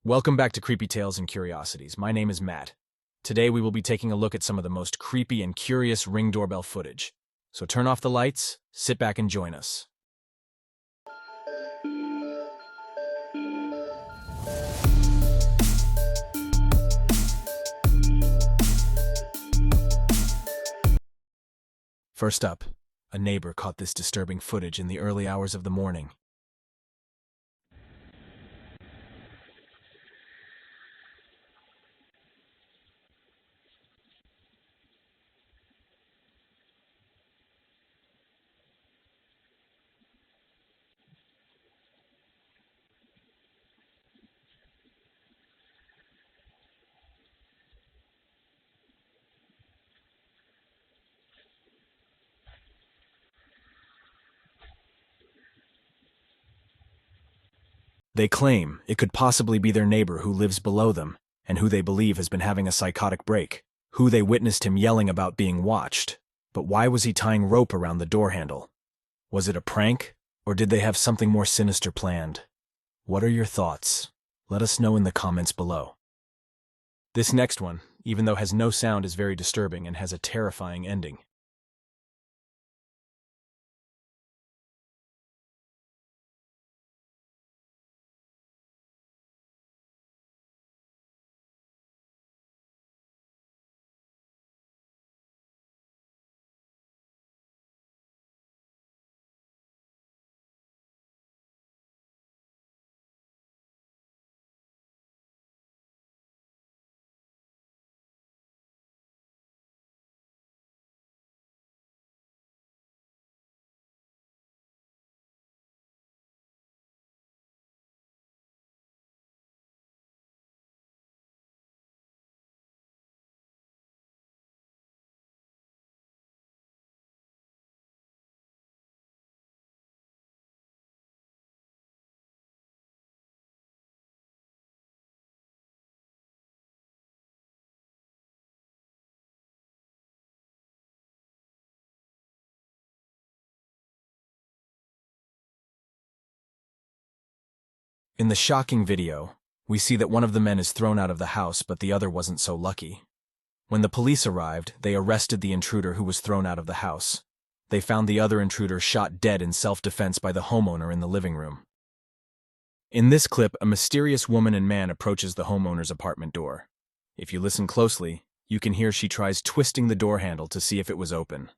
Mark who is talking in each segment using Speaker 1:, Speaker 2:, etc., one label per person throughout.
Speaker 1: Welcome back to Creepy Tales and Curiosities. My name is Matt. Today we will be taking a look at some of the most creepy and curious Ring doorbell footage. So turn off the lights, sit back and join us. First up, a neighbor caught this disturbing footage in the early hours of the morning. They claim it could possibly be their neighbor who lives below them and who they believe has been having a psychotic break, who they witnessed him yelling about being watched. But why was he tying rope around the door handle? Was it a prank, or did they have something more sinister planned? What are your thoughts? Let us know in the comments below. This next one, even though has no sound, is very disturbing and has a terrifying ending. In the shocking video, we see that one of the men is thrown out of the house, but the other wasn't so lucky. When the police arrived, they arrested the intruder who was thrown out of the house. They found the other intruder shot dead in self-defense by the homeowner in the living room. In this clip, a mysterious woman and man approaches the homeowner's apartment door. If you listen closely, you can hear she tries twisting the door handle to see if it was open.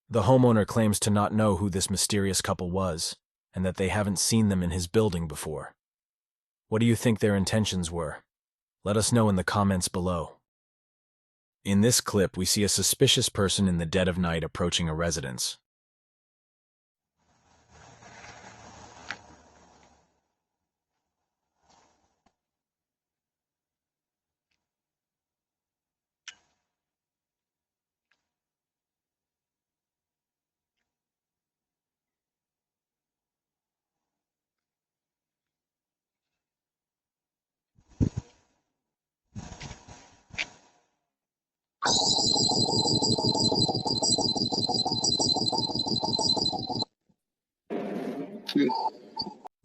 Speaker 1: The homeowner claims to not know who this mysterious couple was, and that they haven't seen them in his building before. What do you think their intentions were? Let us know in the comments below. In this clip, we see a suspicious person in the dead of night approaching a residence.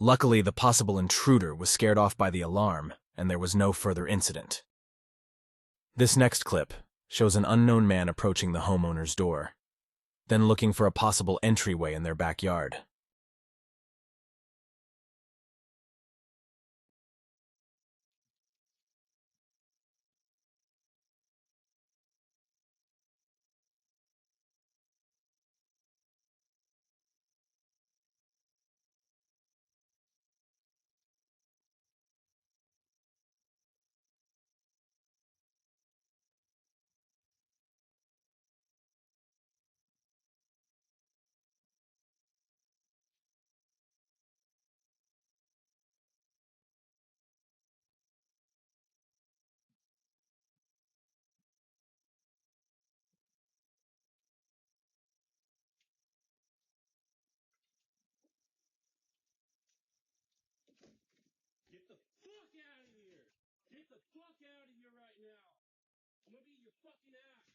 Speaker 1: Luckily, the possible intruder was scared off by the alarm, and there was no further incident. This next clip shows an unknown man approaching the homeowner's door, then looking for a possible entryway in their backyard.
Speaker 2: Get the fuck out of here right now. I'm gonna beat your fucking ass.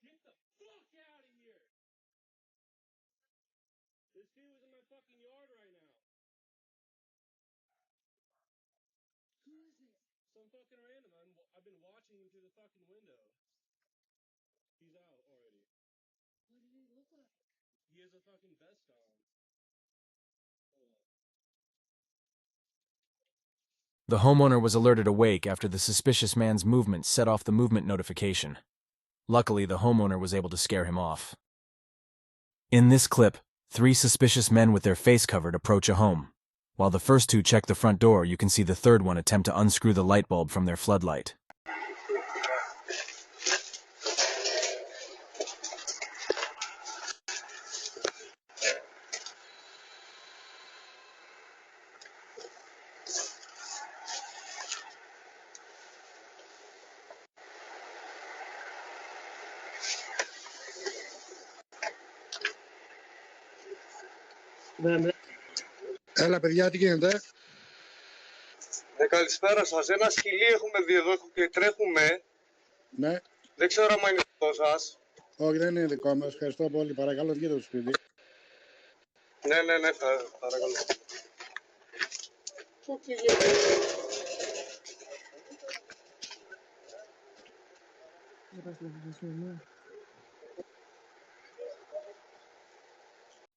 Speaker 2: Get the fuck out of here. This dude is in my fucking yard right now. Who is it? Some fucking random. I've been watching him through the fucking window. He's out already. What did he look like? He has a fucking vest on. Hold on.
Speaker 1: The homeowner was alerted awake after the suspicious man's movement set off the movement notification. Luckily, the homeowner was able to scare him off. In this clip, 3 suspicious men with their face covered approach a home. While the first 2 check the front door, you can see the third one attempt to unscrew the light bulb from their floodlight.
Speaker 3: Έλα παιδιά, τι γίνεται?
Speaker 4: Καλησπέρα σας. Ένα σκυλί έχουμε δει εδώ και τρέχουμε.
Speaker 3: Ναι.
Speaker 4: Δεν ξέρω αν είναι δικό σας.
Speaker 3: Όχι, δεν είναι δικό μας. Ευχαριστώ πολύ. Παρακαλώ, βγείτε από το σπίτι.
Speaker 4: Ναι, παρακαλώ.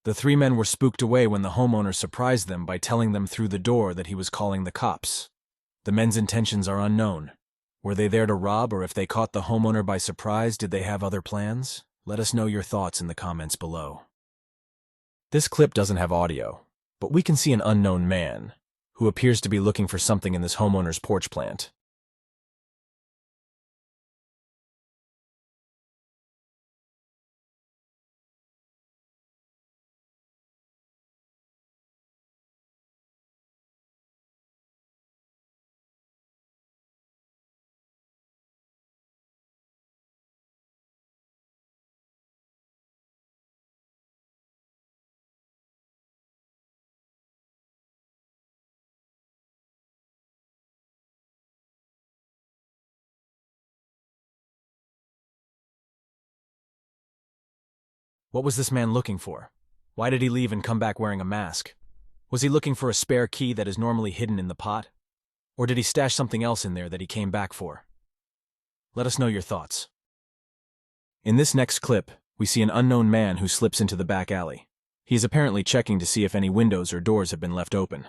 Speaker 1: The 3 men were spooked away when the homeowner surprised them by telling them through the door that he was calling the cops. The men's intentions are unknown. Were they there to rob, or if they caught the homeowner by surprise, did they have other plans? Let us know your thoughts in the comments below. This clip doesn't have audio, but we can see an unknown man who appears to be looking for something in this homeowner's porch plant. What was this man looking for? Why did he leave and come back wearing a mask? Was he looking for a spare key that is normally hidden in the pot? Or did he stash something else in there that he came back for? Let us know your thoughts. In this next clip, we see an unknown man who slips into the back alley. He is apparently checking to see if any windows or doors have been left open.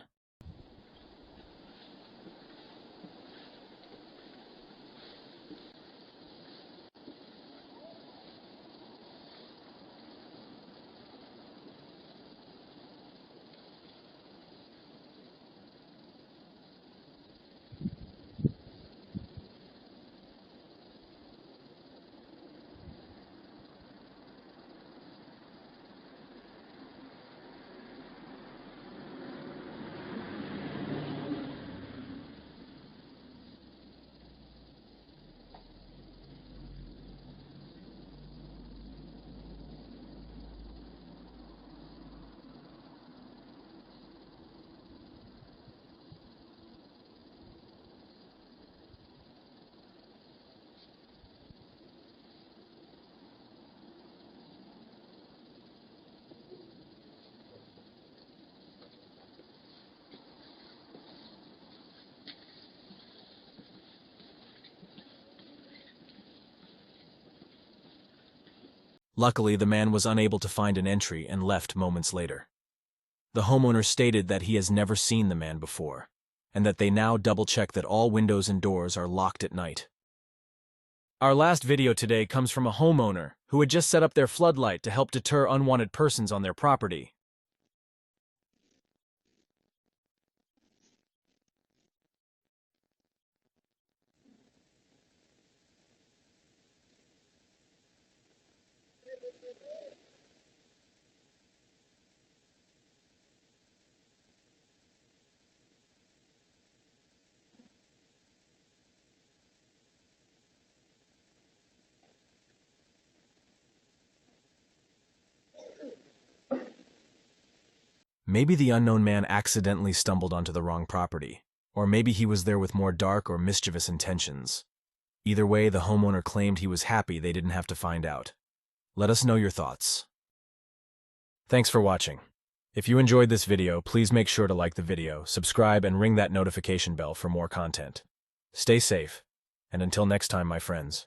Speaker 1: Luckily, the man was unable to find an entry and left moments later. The homeowner stated that he has never seen the man before, and that they now double-check that all windows and doors are locked at night. Our last video today comes from a homeowner who had just set up their floodlight to help deter unwanted persons on their property. Maybe the unknown man accidentally stumbled onto the wrong property, or maybe he was there with more dark or mischievous intentions. Either way, the homeowner claimed he was happy they didn't have to find out. Let us know your thoughts. Thanks for watching. If you enjoyed this video, please make sure to like the video, subscribe, and ring that notification bell for more content. Stay safe, and until next time, my friends.